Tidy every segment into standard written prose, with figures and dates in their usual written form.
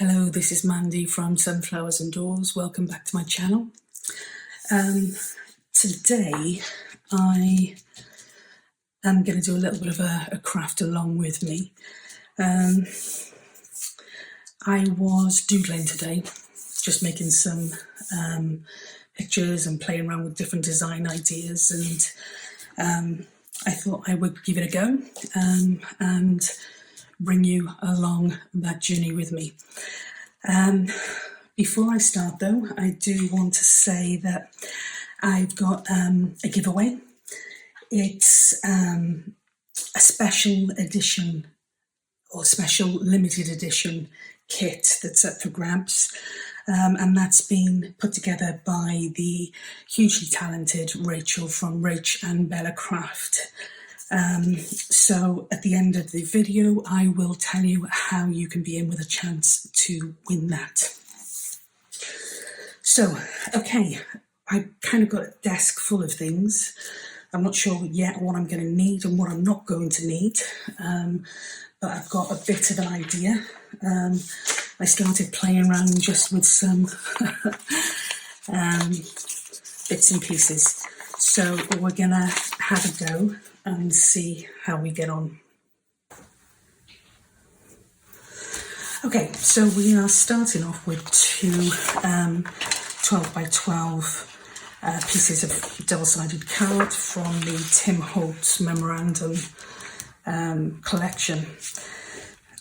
Hello, this is Mandy from SunflowersAndDors. Welcome back to my channel. Today I am going to do a little bit of a craft along with me. I was doodling today, just making some pictures and playing around with different design ideas, and I thought I would give it a go and bring you along that journey with me. Before I start though, I do want to say that I've got a giveaway. It's a special edition or special limited edition kit that's up for grabs, and that's been put together by the hugely talented Rachel from Rach and Bella Craft. So at the end of the video, I will tell you how you can be in with a chance to win that. So, okay, I kind of got a desk full of things. I'm not sure yet what I'm going to need and what I'm not going to need, but I've got a bit of an idea. I started playing around just with some bits and pieces. So we're going to have a go and see how we get on. Okay, so we are starting off with two 12 by 12 pieces of double-sided card from the Tim Holtz memorandum collection.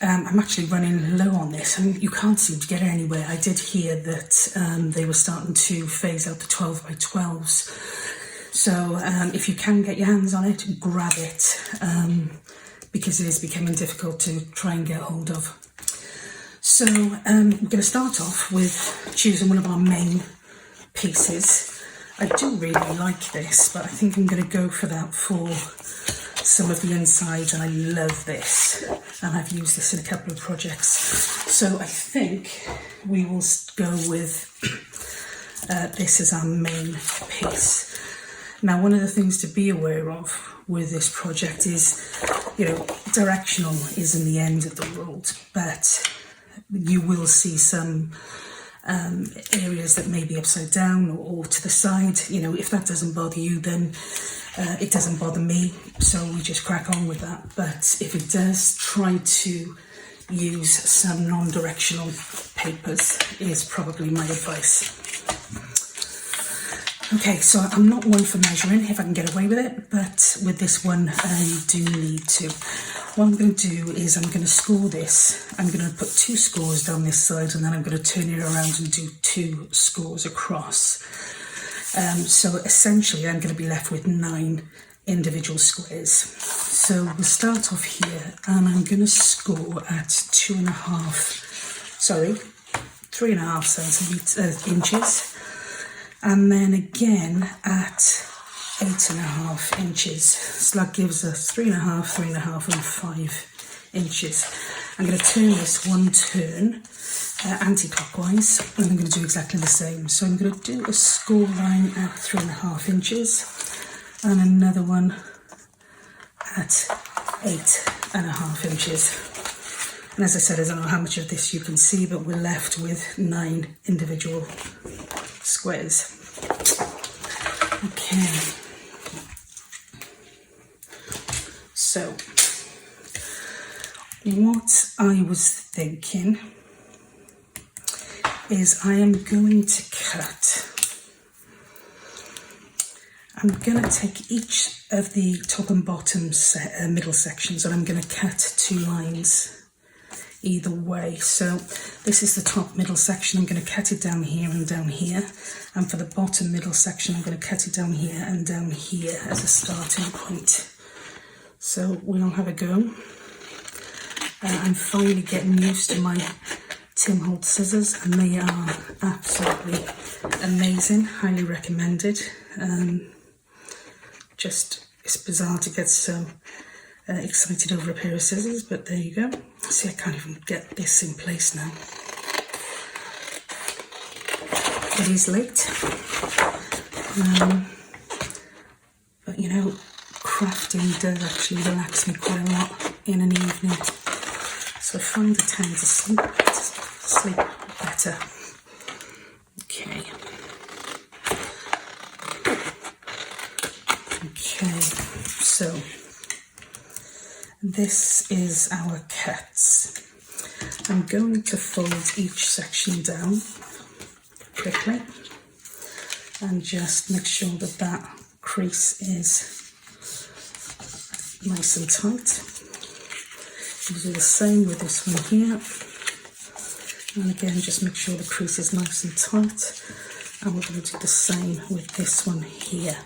I'm actually running low on this and you can't seem to get anywhere. I did hear that they were starting to phase out the 12 by 12s. So if you can get your hands on it, grab it, because it is becoming difficult to try and get hold of. So we're going to start off with choosing one of our main pieces. I do really like this, but I think I'm going to go for that for some of the inside, and I love this, and I've used this in a couple of projects. So I think we will go with this as our main piece. Now, one of the things to be aware of with this project is, directional isn't the end of the world, but you will see some areas that may be upside down or to the side. If that doesn't bother you, then it doesn't bother me, so we just crack on with that. But if it does, try to use some non-directional papers is probably my advice. Okay, so I'm not one for measuring if I can get away with it, but with this one you do need to. What I'm going to do is I'm going to score this. I'm going to put 2 scores down this side, and then I'm going to turn it around and do 2 scores across. So essentially I'm going to be left with 9 individual squares. So we'll start off here, and I'm going to score at 3.5 inches. And then again at 8.5 inches. So that gives us 3.5, 3.5 and 5 inches. I'm going to turn this one turn anti-clockwise, and I'm going to do exactly the same. So I'm going to do a score line at 3.5 inches and another one at 8.5 inches. And as I said, I don't know how much of this you can see, but we're left with 9 individual squares. Okay, so what I was thinking is I am going to cut. I'm going to take each of the top and bottom middle sections, and I'm going to cut 2 lines either way. So this is the top middle section. I'm going to cut it down here and down here, and for the bottom middle section I'm going to cut it down here and down here as a starting point. So we'll have a go. I'm finally getting used to my Tim Holtz scissors, and they are absolutely amazing, highly recommended. It's bizarre to get so excited over a pair of scissors, but there you go. See, I can't even get this in place now. It is late, but crafting does actually relax me quite a lot in an evening, so I find the time to sleep better. Okay. Okay, so this is our cuts. I'm going to fold each section down quickly and just make sure that that crease is nice and tight. We'll do the same with this one here. And again, just make sure the crease is nice and tight. And we're going to do the same with this one here.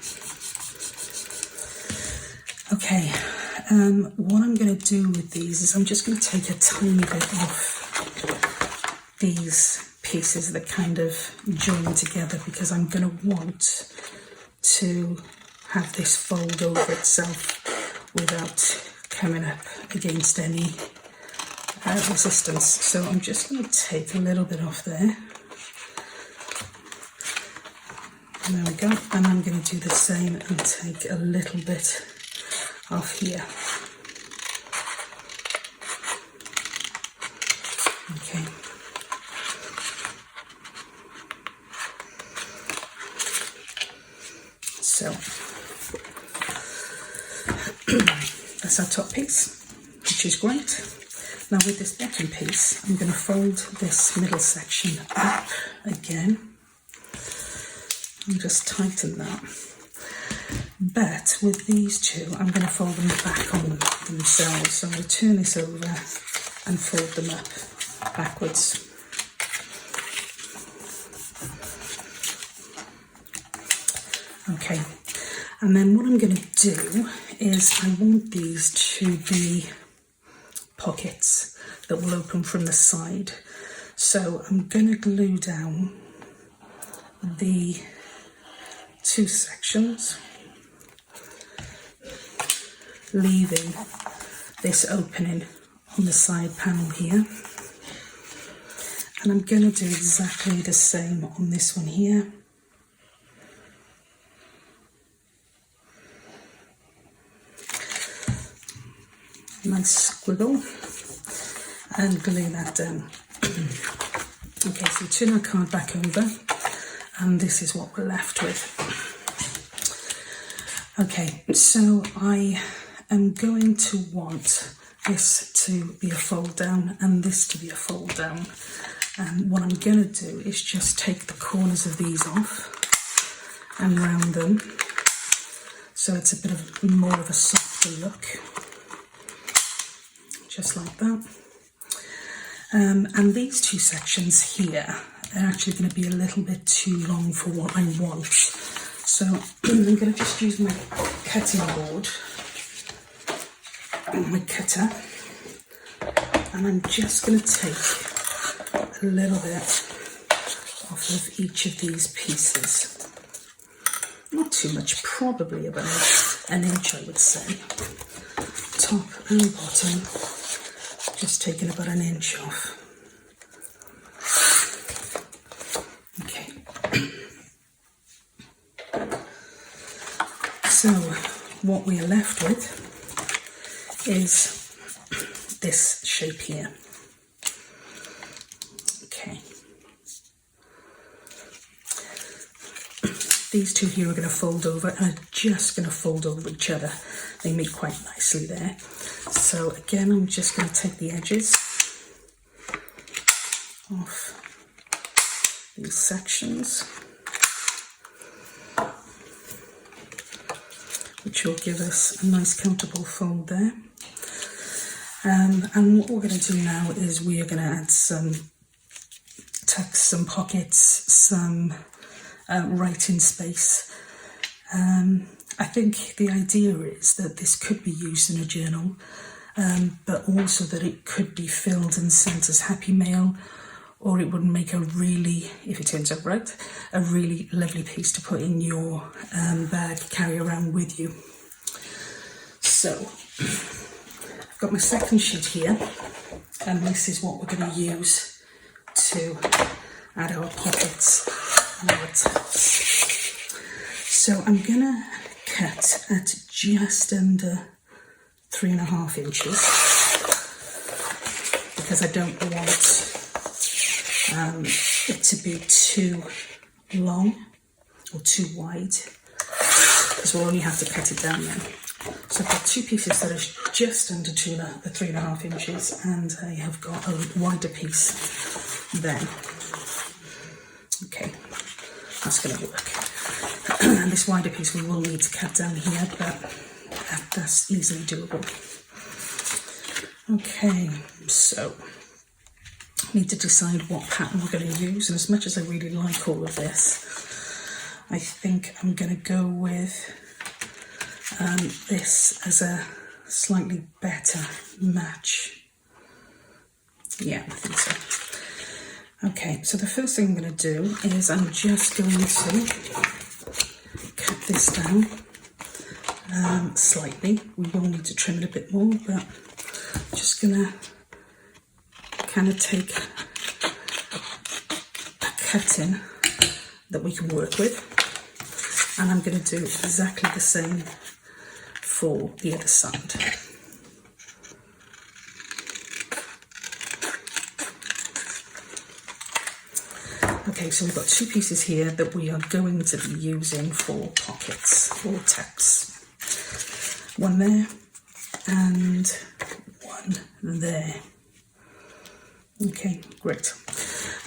Okay, what I'm going to do with these is I'm just going to take a tiny bit off these pieces that kind of join together, because I'm going to want to have this fold over itself without coming up against any resistance. So I'm just going to take a little bit off there. And there we go. And I'm going to do the same and take a little bit off here. Okay. So that's our top piece, which is great. Now with this bottom piece, I'm going to fold this middle section up again and just tighten that. But with these two, I'm going to fold them back on themselves. So I'm going to turn this over and fold them up backwards. Okay, and then what I'm going to do is I want these to be pockets that will open from the side. So I'm going to glue down the two sections, leaving this opening on the side panel here. And I'm going to do exactly the same on this one here. Nice squiggle and glue that down. Okay, so turn our card back over and this is what we're left with. Okay, so I am going to want this to be a fold down and this to be a fold down. And what I'm going to do is just take the corners of these off and round them so it's a bit of more of a softer look. Just like that. And these two sections here are actually going to be a little bit too long for what I want. So I'm going to just use my cutting board and my cutter, and I'm just going to take a little bit off of each of these pieces. Not too much, probably about an inch, I would say. Top and bottom. Just taking about an inch off. Okay. So what we are left with is this shape here. Okay. These two here are going to fold over and are just going to fold over each other. They meet quite nicely there. So again, I'm just going to take the edges off these sections, which will give us a nice comfortable fold there. And what we're going to do now is we are going to add some tucks, some pockets, some writing space. I think the idea is that this could be used in a journal, but also that it could be filled and sent as happy mail, or it would make a really, if it turns out right, a really lovely piece to put in your bag, carry around with you. So I've got my second sheet here, and this is what we're going to use to add our pockets and our tucks. So I'm going to cut at just under 3.5 inches because I don't want it to be too long or too wide, because we'll only have to cut it down then. So I've got two pieces that are just under the 3.5 inches, and I have got a wider piece then. Okay, that's going to work. And this wider piece we will need to cut down here, but that's easily doable. Okay, so I need to decide what pattern we're going to use, and as much as I really like all of this, I think I'm going to go with this as a slightly better match. Yeah, I think so. Okay, so the first thing I'm going to do is I'm just going to cut this down slightly. We will need to trim it a bit more, but I'm just going to kind of take a cutting that we can work with, and I'm going to do exactly the same for the other side. Okay, so we've got two pieces here that we are going to be using for pockets or tags. One there and one there. Okay, great.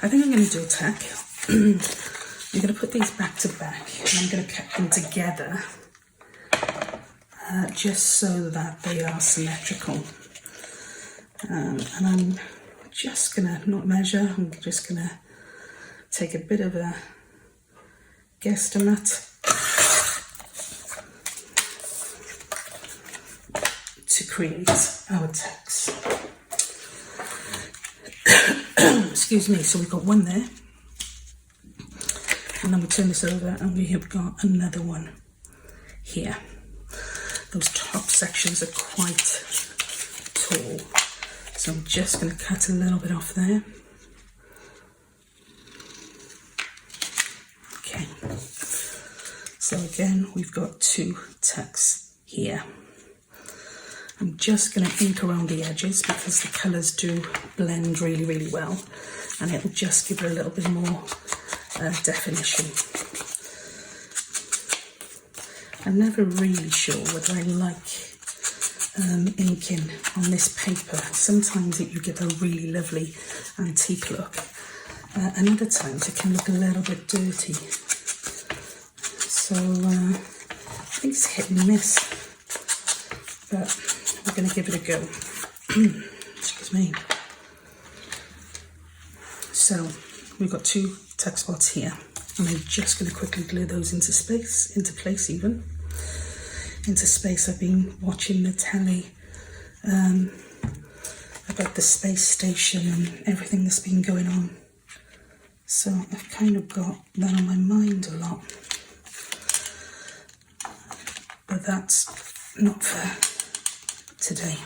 I think I'm going to do a tack. I'm going to put these back to back, and I'm going to cut them together just so that they are symmetrical. And I'm just going to not measure, I'm just going to take a bit of a guesstimate to create our tags. Excuse me, so we've got one there, and then we turn this over and we have got another one here. Those top sections are quite tall, so I'm just going to cut a little bit off there. Okay, so again we've got two tags here. I'm just going to ink around the edges because the colours do blend really well, and it will just give it a little bit more definition. I'm never really sure whether I like inking on this paper. Sometimes you get a really lovely antique look, and other times it can look a little bit dirty. So I think it's hit and miss, but we're going to give it a go. Excuse me. So we've got two tuck spots here, and I'm just going to quickly glue those into place even. Into space. I've been watching the telly about the space station and everything that's been going on. So I've kind of got that on my mind a lot. But that's not for today.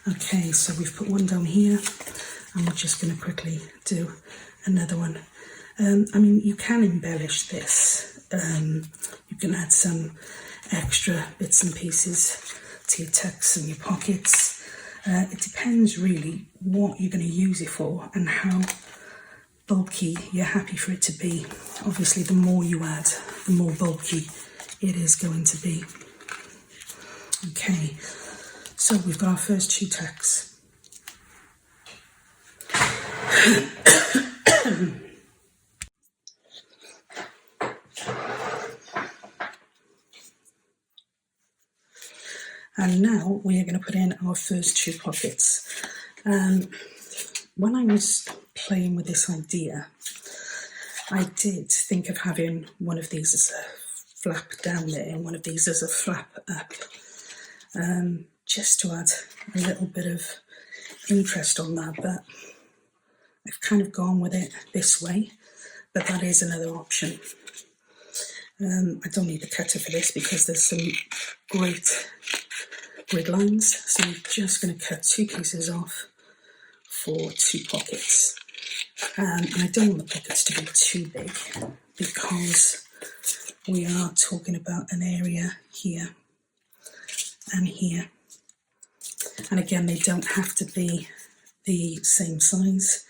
Okay, so we've put one down here, and we're just going to quickly do another one. I mean, you can embellish this. You can add some extra bits and pieces to your tucks and your pockets. It depends really what you're going to use it for and how bulky you're happy for it to be. Obviously, the more you add, the more bulky it is going to be. Okay, so we've got our first two tucks. And now we are going to put in our first two pockets. When I was playing with this idea, I did think of having one of these as a flap down there and one of these as a flap up, just to add a little bit of interest on that, but I've kind of gone with it this way, but that is another option. I don't need a cutter for this because there's some great grid lines, so I'm just going to cut two pieces off for two pockets. And I don't want the pockets to be too big because we are talking about an area here and here. And again, they don't have to be the same size.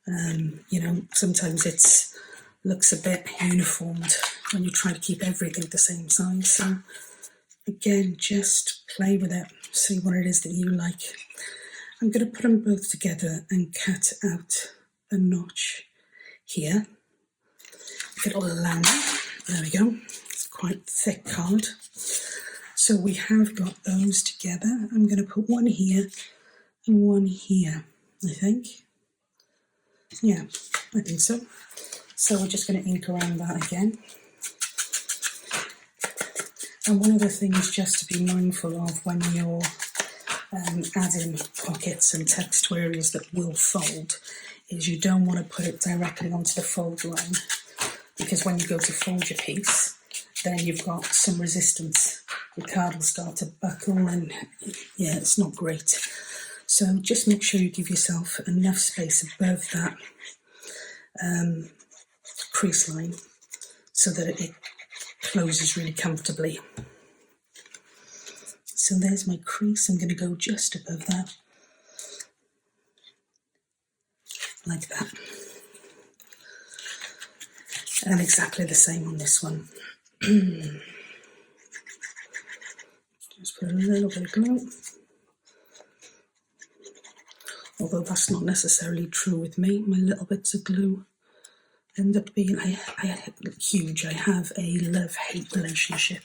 You know, sometimes it looks a bit uniformed when you try to keep everything the same size. So again, just play with it, see what it is that you like. I'm going to put them both together and cut out a notch here. It'll allow me. There we go. It's quite thick card. So we have got those together. I'm going to put one here and one here, I think. Yeah, I think so. So we're just going to ink around that again. And one of the things just to be mindful of when you're adding pockets and text to areas that will fold is you don't want to put it directly onto the fold line, because when you go to fold your piece, then you've got some resistance. Your card will start to buckle and yeah, it's not great. So just make sure you give yourself enough space above that crease line so that it closes really comfortably. So there's my crease. I'm going to go just above that, like that. And exactly the same on this one. Just put a little bit of glue. Although that's not necessarily true with me. My little bits of glue end up being huge. I have a love-hate relationship.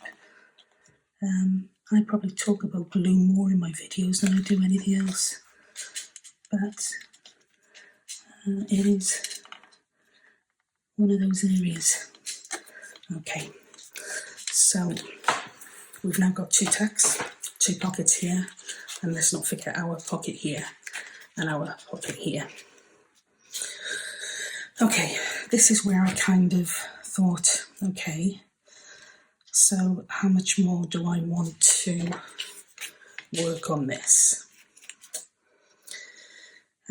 I probably talk about glue more in my videos than I do anything else. But it is one of those areas. Okay, so we've now got two tacks, two pockets here, and let's not forget our pocket here and our pocket here. Okay, this is where I kind of thought, okay, so how much more do I want to work on this?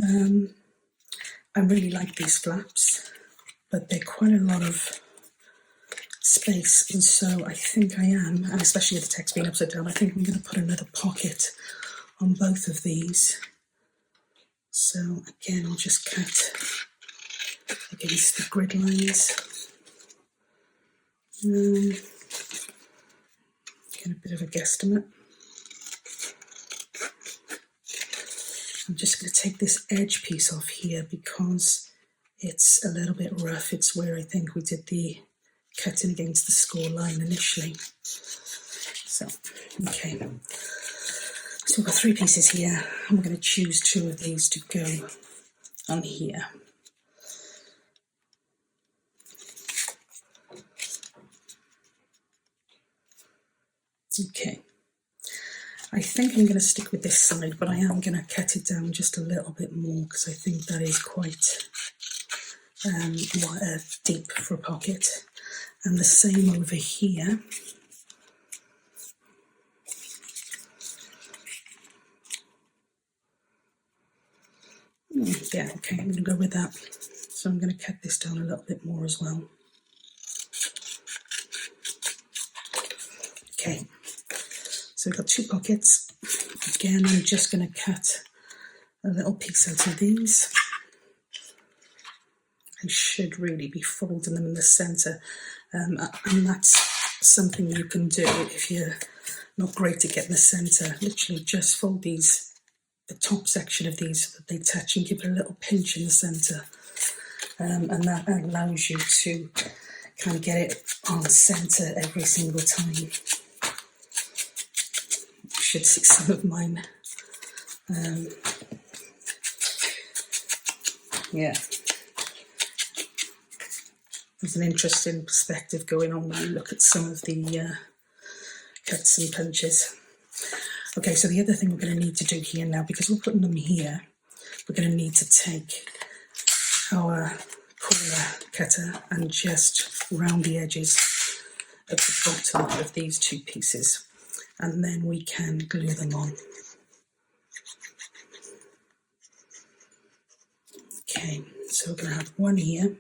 I really like these flaps, but they're quite a lot of space, and so I think I am, and especially with the text being upside down, I think I'm going to put another pocket on both of these. So again, I'll just cut against the grid lines. Get a bit of a guesstimate. I'm just going to take this edge piece off here because it's a little bit rough. It's where I think we did the cutting against the score line initially. So, okay. So we've got three pieces here. I'm going to choose two of these to go on here. Okay. I think I'm going to stick with this side, but I am going to cut it down just a little bit more because I think that is quite deep for a pocket. And the same over here. Yeah, okay, I'm going to go with that. So I'm going to cut this down a little bit more as well. Okay, so we've got two pockets. Again, I'm just going to cut a little piece out of these. I should really be folding them in the centre, and that's something you can do if you're not great at getting the centre. Literally just fold these, the top section of these, so that they touch, and give it a little pinch in the centre, and that allows you to kind of get it on centre every single time. You should see some of mine. Yeah. There's an interesting perspective going on when you look at some of the cuts and punches. Okay, so the other thing we're going to need to do here now, because we're putting them here, we're going to need to take our corner cutter and just round the edges of the bottom of these two pieces, and then we can glue them on. Okay, so we're going to have one here.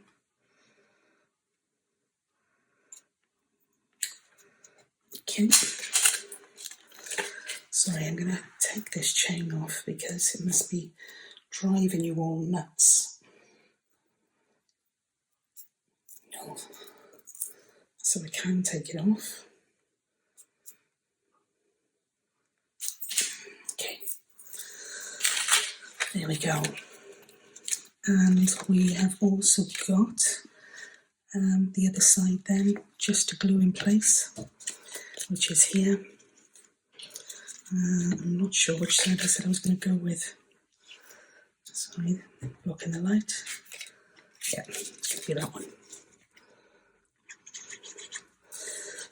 Okay. Sorry, I'm going to take this chain off because it must be driving you all nuts. go. So I can take it off. Okay, there we go. And we have also got the other side then, just to glue in place, which is here. I'm not sure which side I said I was going to go with. Sorry, blocking the light. Yeah, it's going to be that one.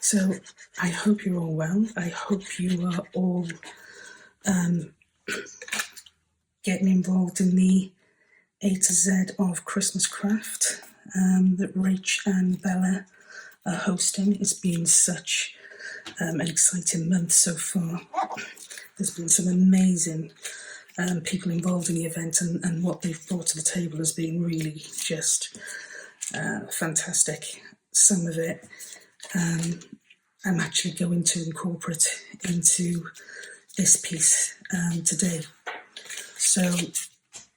So I hope you're all well. I hope you are all getting involved in the A to Z of Christmas craft that Rach and Bella are hosting. It's been such an exciting month so far. There's been some amazing people involved in the event, and what they've brought to the table has been really just fantastic. Some of it I'm actually going to incorporate into this piece today. So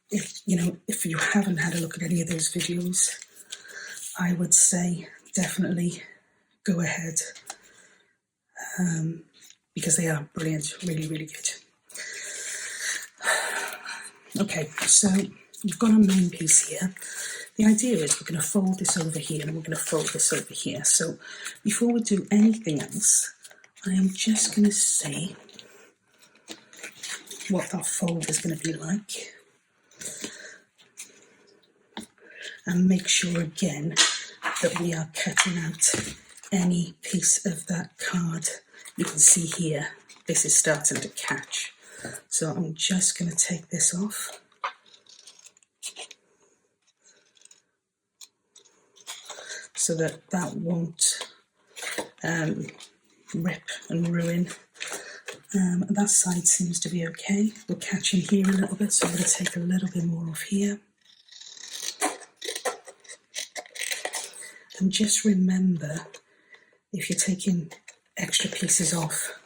if you haven't had a look at any of those videos, I would say definitely go ahead, because they are brilliant, really, really good. Okay, so we've got our main piece here. The idea is we're going to fold this over here and we're going to fold this over here. So before we do anything else, I am just going to see what that fold is going to be like. And make sure again that we are cutting out any piece of that card. You can see here, this is starting to catch. So I'm just going to take this off. So that won't rip and ruin. That side seems to be okay. We're catching here a little bit, so I'm going to take a little bit more off here. And just remember, if you're taking extra pieces off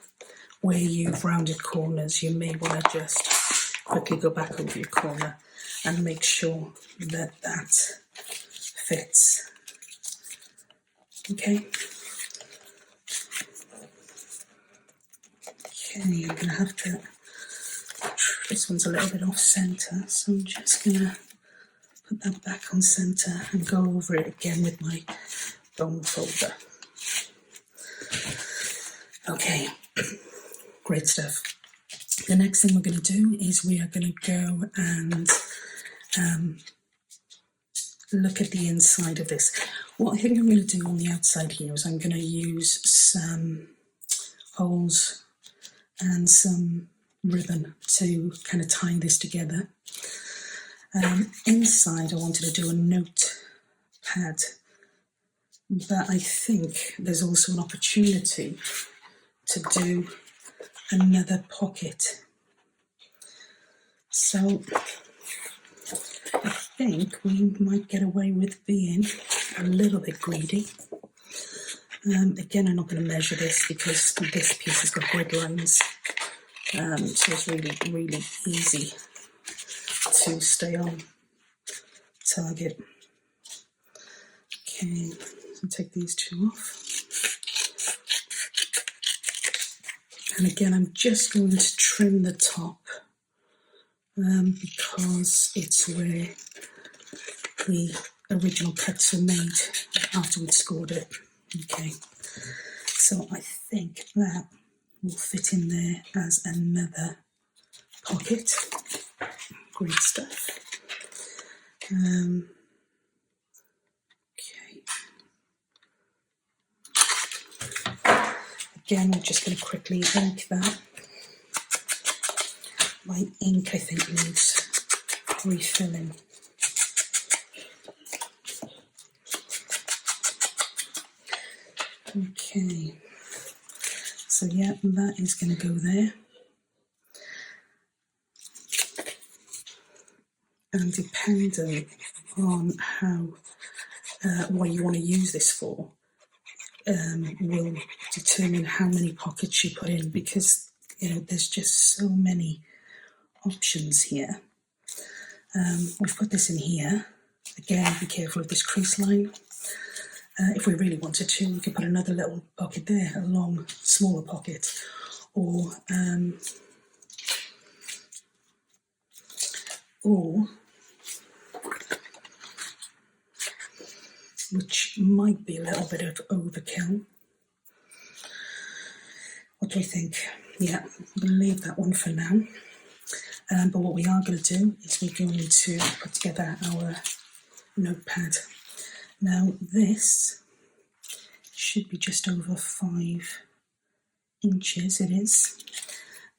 where you've rounded corners, you may want to just quickly go back over your corner and make sure that fits. Okay. Okay, I'm going to have to, this one's a little bit off centre, so I'm just going to put that back on centre and go over it again with my bone folder. Okay, great stuff. The next thing we're going to do is we are going to go and look at the inside of this. What I think I'm going to do on the outside here is I'm going to use some holes and some ribbon to kind of tie this together. Inside I wanted to do a note pad, but I think there's also an opportunity to do another pocket. So I think we might get away with being a little bit greedy. Again, I'm not going to measure this because this piece has got grid lines, so it's really, really easy to stay on target. Okay, so take these two off. And again, I'm just going to trim the top because it's where the original cuts were made after we'd scored it. Okay, so I think that will fit in there as another pocket. Great stuff. Okay. Again, we're just going to quickly ink that. My ink, I think, needs refilling. Okay, so yeah, that is going to go there. And depending on how, what you want to use this for, will determine how many pockets you put in, because, there's just so many options here. We've put this in here. Again, be careful of this crease line. If we really wanted to, we could put another little pocket there, a long, smaller pocket, or which might be a little bit of overkill. What do we think? Yeah, we'll leave that one for now. But what we are going to do is we're going to put together our notepad. Now this should be just over 5 inches, it is.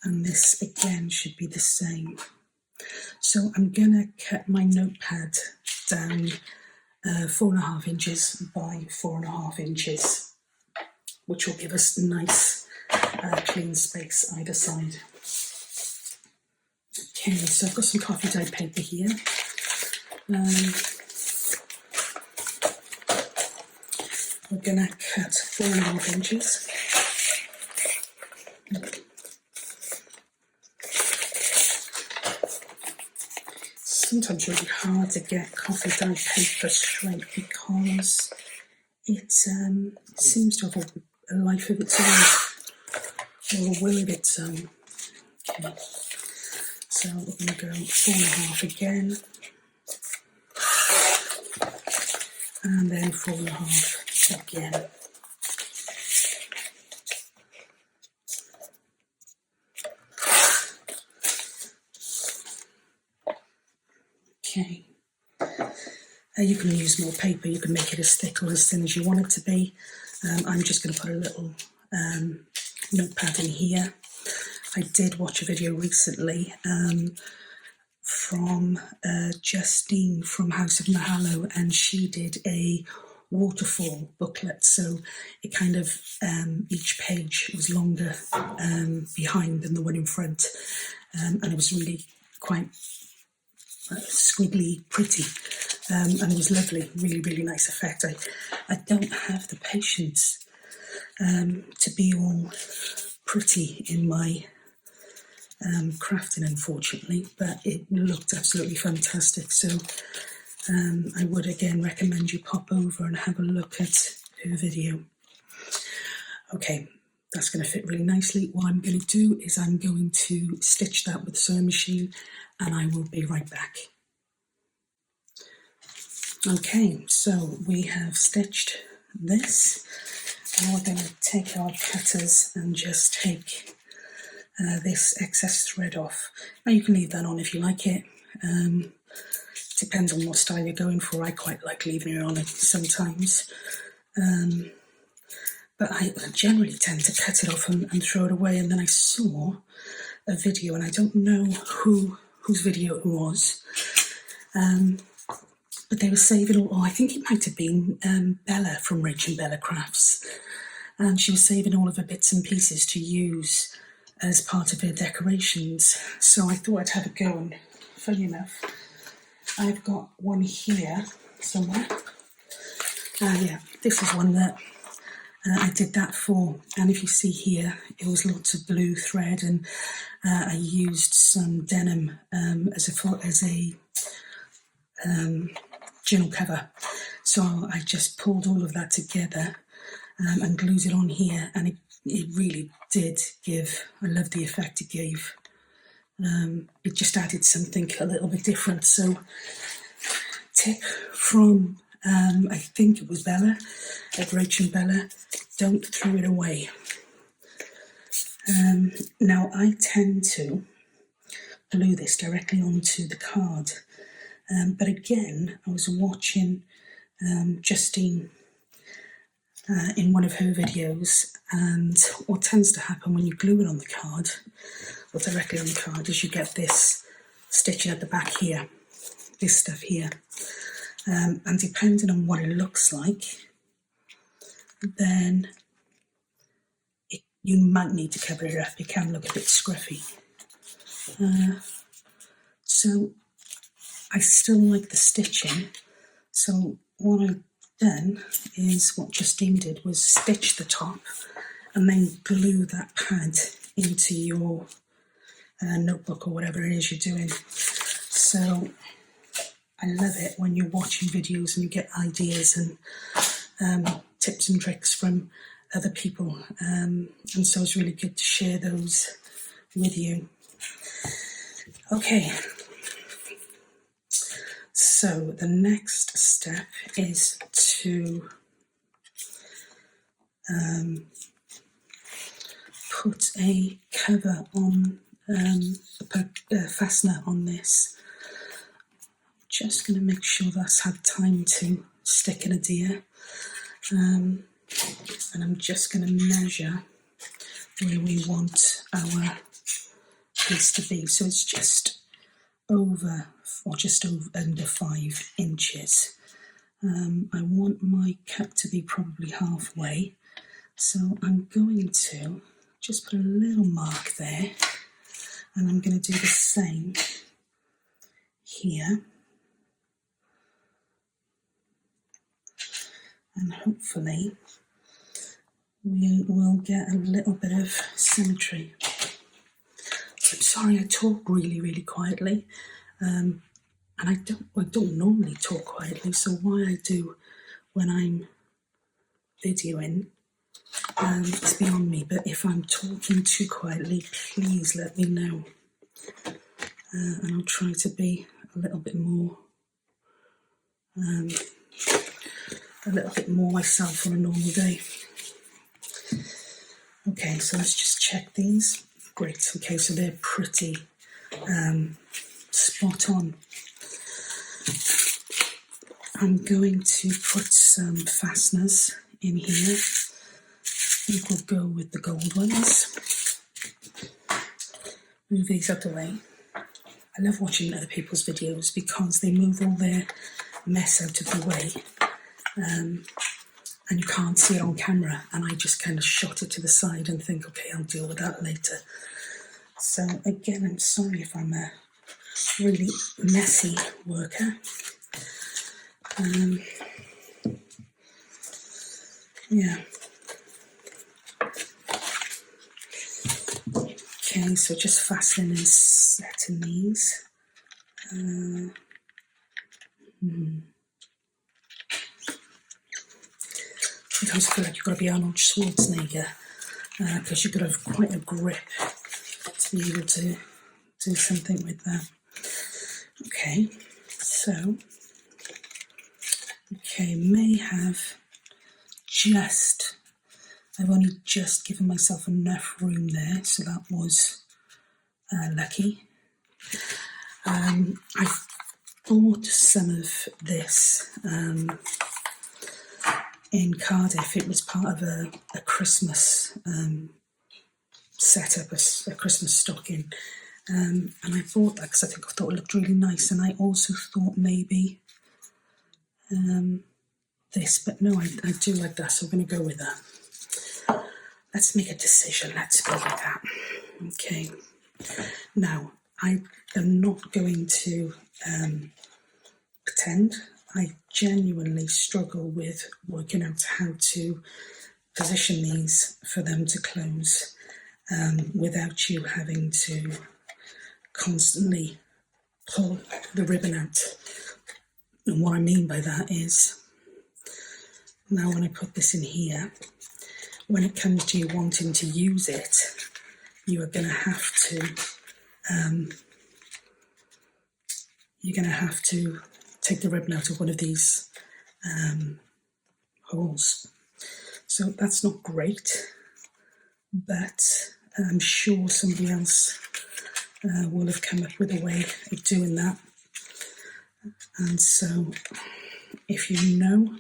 And this again should be the same. So I'm going to cut my notepad down 4.5 inches by 4.5 inches, which will give us nice clean space either side. Okay, so I've got some coffee dyed paper here. We're going to cut 4.5 inches. Sometimes really hard to get coffee dyed paper straight because it seems to have a life of its own, or a will of its own. Okay, so we're going to go 4.5 again, and then 4.5 again. Okay. You can use more paper, you can make it as thick or as thin as you want it to be. I'm just going to put a little notepad in here. I did watch a video recently from Justine from House of Mahalo, and she did a waterfall booklet, so it kind of each page was longer behind than the one in front, and it was really quite squiggly pretty, and it was lovely, really nice effect. I don't have the patience to be all pretty in my crafting, unfortunately, but it looked absolutely fantastic. So I would again recommend you pop over and have a look at her video. Okay, that's going to fit really nicely. What I'm going to do is I'm going to stitch that with the sewing machine, and I will be right back. Okay, so we have stitched this. Now we're going to take our cutters and just take this excess thread off. Now you can leave that on if you like it. Depends on what style you're going for. I quite like leaving it on sometimes. But I generally tend to cut it off and throw it away. And then I saw a video, and I don't know whose video it was, but they were saving all, I think it might have been Bella from Rach and Bella Crafts, and she was saving all of her bits and pieces to use as part of her decorations. So I thought I'd have a go, and funny enough, I've got one here somewhere. Yeah, this is one that I did that for, and if you see here, it was lots of blue thread, and I used some denim as a journal cover. So I just pulled all of that together and glued it on here, and it really did give, I love the effect it gave. It just added something a little bit different. So tip from, I think it was Bella, at Rach and Bella, don't throw it away. Now I tend to glue this directly onto the card, but again, I was watching Justine in one of her videos, and what tends to happen when you glue it on the card, or directly on the card, is you get this stitching at the back here, this stuff here. And depending on what it looks like, then you might need to cover it up. It can look a bit scruffy. So I still like the stitching. So what I've done is what Justine did was stitch the top and then glue that pad into your notebook or whatever it is you're doing. So I love it when you're watching videos and you get ideas and tips and tricks from other people, and so it's really good to share those with you. Okay, so the next step is to put a cover on, a fastener on this. Just going to make sure that's had time to stick in a deer, and I'm just going to measure where we want our piece to be. So it's just over, or just over, under 5 inches. I want my cut to be probably halfway, so I'm going to just put a little mark there, and I'm going to do the same here, and hopefully we will get a little bit of symmetry. I'm sorry I talk really quietly, and I don't normally talk quietly, so why I do when I'm videoing is beyond me. But if I'm talking too quietly, please let me know, and I'll try to be a little bit more myself on a normal day. Okay, so let's just check these. Great. Okay, so they're pretty spot on. I'm going to put some fasteners in here. I think we'll go with the gold ones. Move these out of the way. I love watching other people's videos because they move all their mess out of the way, and you can't see it on camera, and I just kind of shot it to the side and think, okay, I'll deal with that later. So again, I'm sorry if I'm a really messy worker. Yeah. Okay, so just fastening and setting these. Sometimes I feel like you've got to be Arnold Schwarzenegger, because you've got to have quite a grip to be able to do something with that. Okay, so, may have I've only just given myself enough room there, so that was lucky. I bought some of this in Cardiff. It was part of a Christmas setup, a Christmas stocking, and I bought that because I thought it looked really nice, and I also thought maybe this, but no, I do like that, so I'm going to go with that. Let's make a decision. Let's go with that. Okay. Now, I am not going to pretend. I genuinely struggle with working out how to position these for them to close without you having to constantly pull the ribbon out. And what I mean by that is, now when I put this in here, when it comes to you wanting to use it, you are going to have to take the ribbon out of one of these holes. So that's not great, but I'm sure somebody else will have come up with a way of doing that. And so if you know,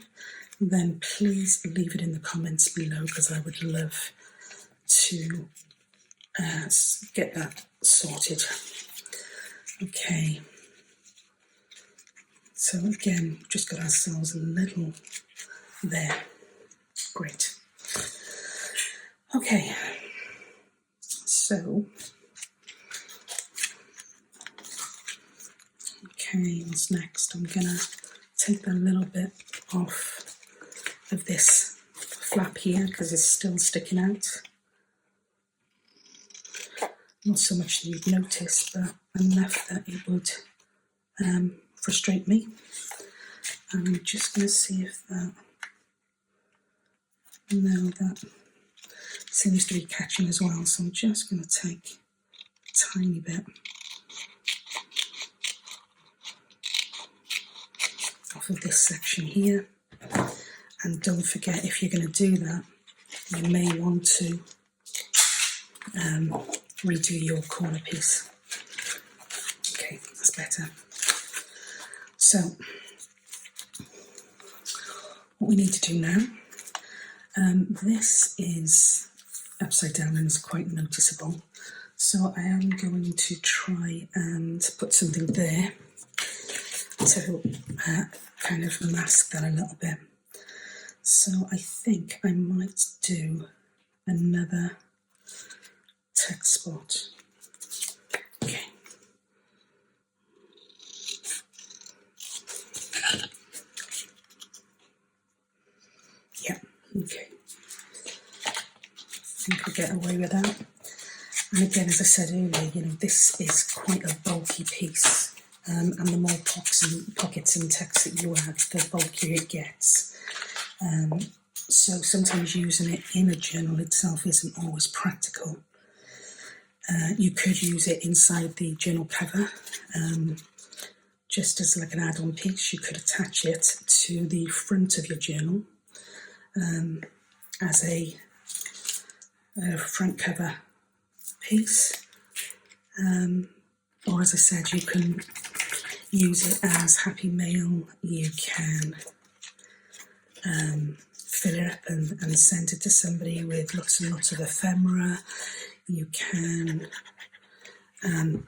then please leave it in the comments below, because I would love to get that sorted. Okay, so again, just got ourselves a little there. Great. Okay, so what's next? I'm gonna take a little bit off of this flap here because it's still sticking out. Not so much that you'd notice, but enough that it would frustrate me. And I'm just going to see if that Now that seems to be catching as well, so I'm just going to take a tiny bit off of this section here. And don't forget, if you're going to do that, you may want to redo your corner piece. Okay, that's better. So what we need to do now, this is upside down and is quite noticeable. So I am going to try and put something there to kind of mask that a little bit. So I think I might do another text spot. Okay. Yeah, okay. I think I'll get away with that. And again, as I said earlier, you know, this is quite a bulky piece. And the more pockets and text that you add, the bulkier it gets. So sometimes using it in a journal itself isn't always practical. You could use it inside the journal cover, just as like an add-on piece. You could attach it to the front of your journal as a front cover piece. Or as I said, you can use it as happy mail. You can fill it up and send it to somebody with lots and lots of ephemera. You can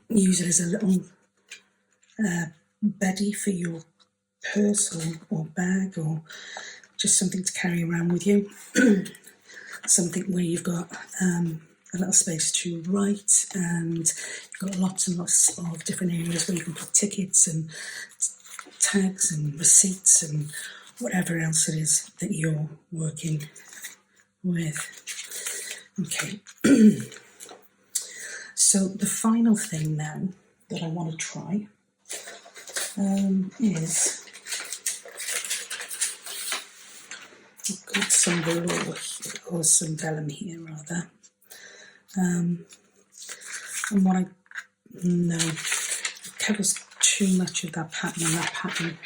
use it as a little buddy for your purse or bag, or just something to carry around with you. Something where you've got a little space to write, and you've got lots and lots of different areas where you can put tickets and tags and receipts and whatever else it is that you're working with. Okay. So the final thing now that I want to try is, I've got some Galore or some vellum here rather. And what I know, it covers too much of that pattern, and that pattern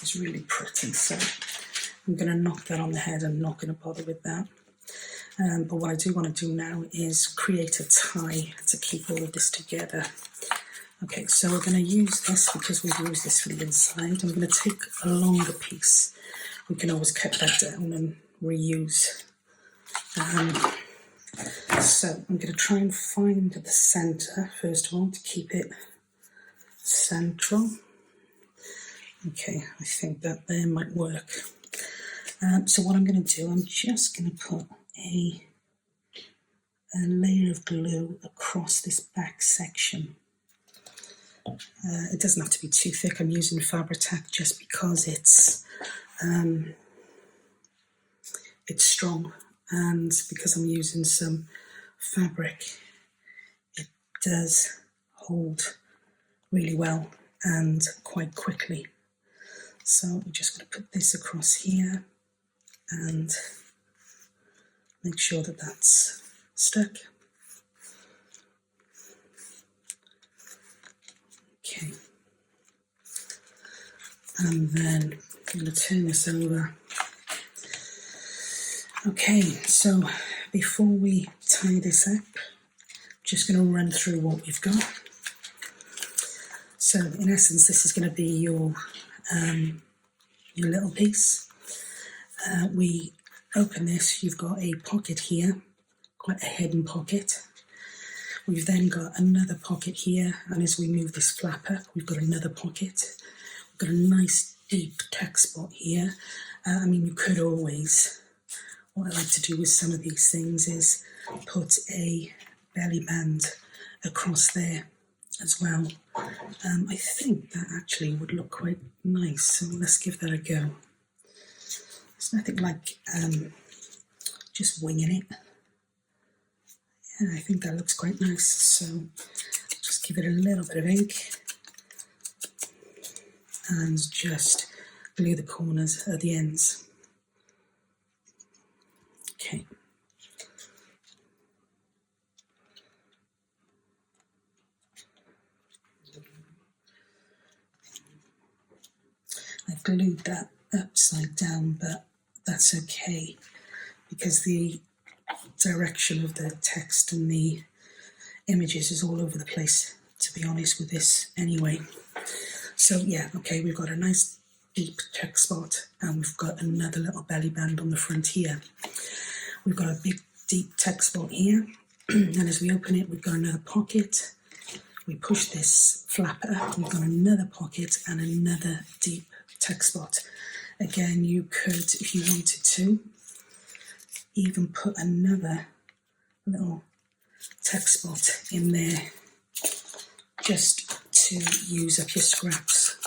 is really pretty, so I'm going to knock that on the head. I'm not going to bother with that. But what I do want to do now is create a tie to keep all of this together. Okay, so we're going to use this because we've used this for the inside. I'm going to take a longer piece. We can always cut that down and reuse. So I'm going to try and find the centre first of all to keep it central. Okay, I think that there might work. So what I'm going to do, I'm just going to put a layer of glue across this back section. It doesn't have to be too thick. I'm using Fabri-Tac just because it's strong, and because I'm using some fabric, it does hold really well and quite quickly. So I'm just going to put this across here and make sure that that's stuck. Okay. And then I'm going to turn this over. Okay, so before we tie this up, I'm just going to run through what we've got. So in essence, this is going to be your little piece. We open this, you've got a pocket here, quite a hidden pocket. We've then got another pocket here, and as we move this flap up, we've got another pocket. We've got a nice deep tuck spot here. I mean, you could always, what I like to do with some of these things is put a belly band across there as well. I think that actually would look quite nice, so let's give that a go. It's nothing like just winging it. Yeah, I think that looks quite nice, so just give it a little bit of ink and just glue the corners at the ends. I've glued that upside down, but that's okay because the direction of the text and the images is all over the place, to be honest with this anyway. So yeah, okay, we've got a nice deep text spot and we've got another little belly band on the front here. We've got a big deep text spot here, and as we open it, we've got another pocket. We push this flapper up, we've got another pocket and another deep text spot. Again, you could, if you wanted to, even put another little text spot in there just to use up your scraps.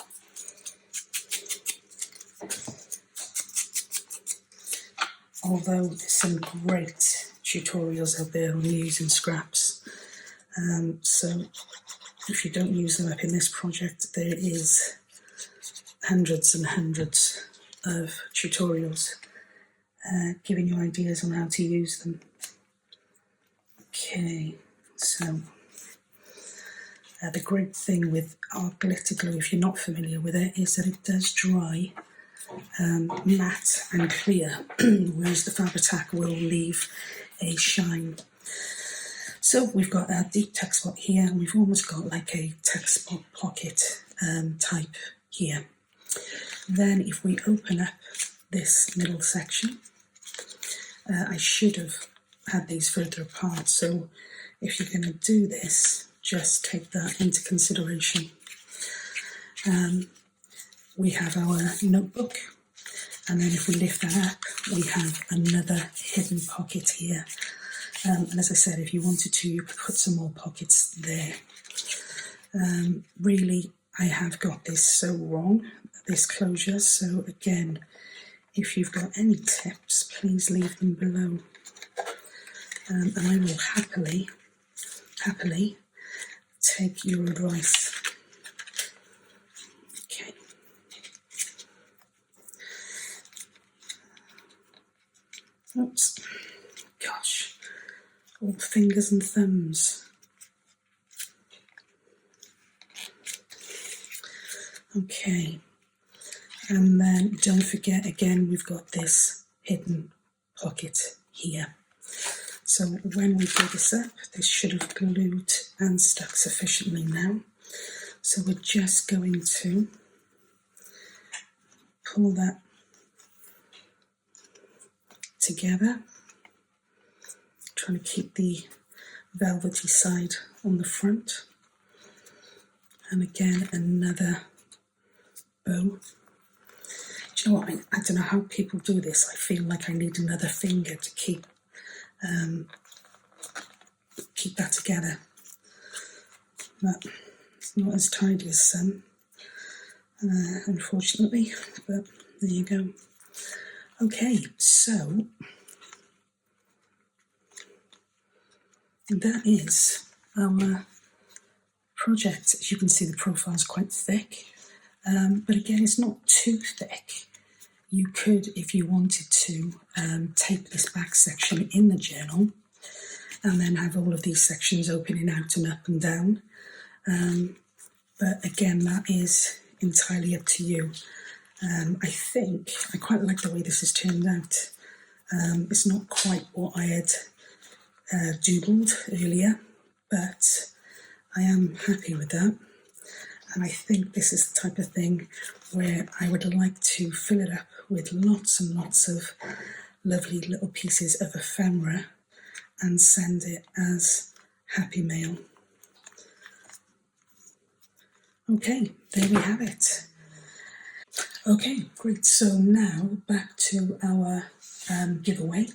Although there's some great tutorials out there on using scraps, so if you don't use them up in this project, there is hundreds and hundreds of tutorials giving you ideas on how to use them. Okay, so the great thing with our glitter glue, if you're not familiar with it, is that it does dry matte and clear, whereas the Fabri-Tac will leave a shine. So we've got our deep text spot here, and we've almost got like a text spot pocket type here. Then if we open up this middle section, I should have had these further apart, so if you're going to do this, just take that into consideration. We have our notebook, and then if we lift that up, we have another hidden pocket here. And as I said, if you wanted to, you could put some more pockets there. Really, I have got this so wrong, this closure, so again, if you've got any tips, please leave them below. And I will happily take your advice. Okay. Oops. Gosh. All fingers and thumbs. Okay. And then don't forget, again, we've got this hidden pocket here. So when we do this up, this should have glued and stuck sufficiently now. So we're just going to pull that together, trying to keep the velvety side on the front. And again, another bow. Do you know what, I don't know how people do this. I feel like I need another finger to keep that together. But it's not as tidy as some, unfortunately, but there you go. Okay, so that is our project. As you can see, the profile is quite thick, but again, it's not too thick. You could, if you wanted to, tape this back section in the journal and then have all of these sections opening out and up and down. But again, that is entirely up to you. I think I quite like the way this has turned out. It's not quite what I had doodled earlier, but I am happy with that. And I think this is the type of thing where I would like to fill it up with lots and lots of lovely little pieces of ephemera and send it as happy mail. Okay, there we have it. Okay, great. So now back to our giveaway.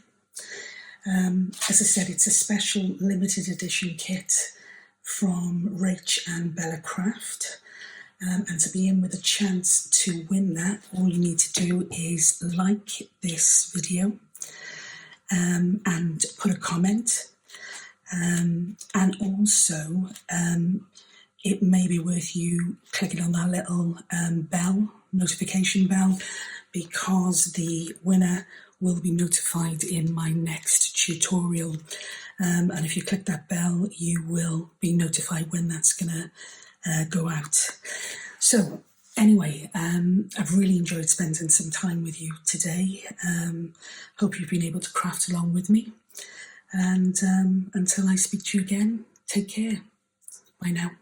As I said, it's a special limited edition kit from Rach and Bella Craft. And to be in with a chance to win that, all you need to do is like this video and put a comment. And also, it may be worth you clicking on that little notification bell, because the winner will be notified in my next tutorial. And if you click that bell, you will be notified when that's going to go out. So Anyway, I've really enjoyed spending some time with you today. Hope you've been able to craft along with me. And until I speak to you again, take care. Bye now.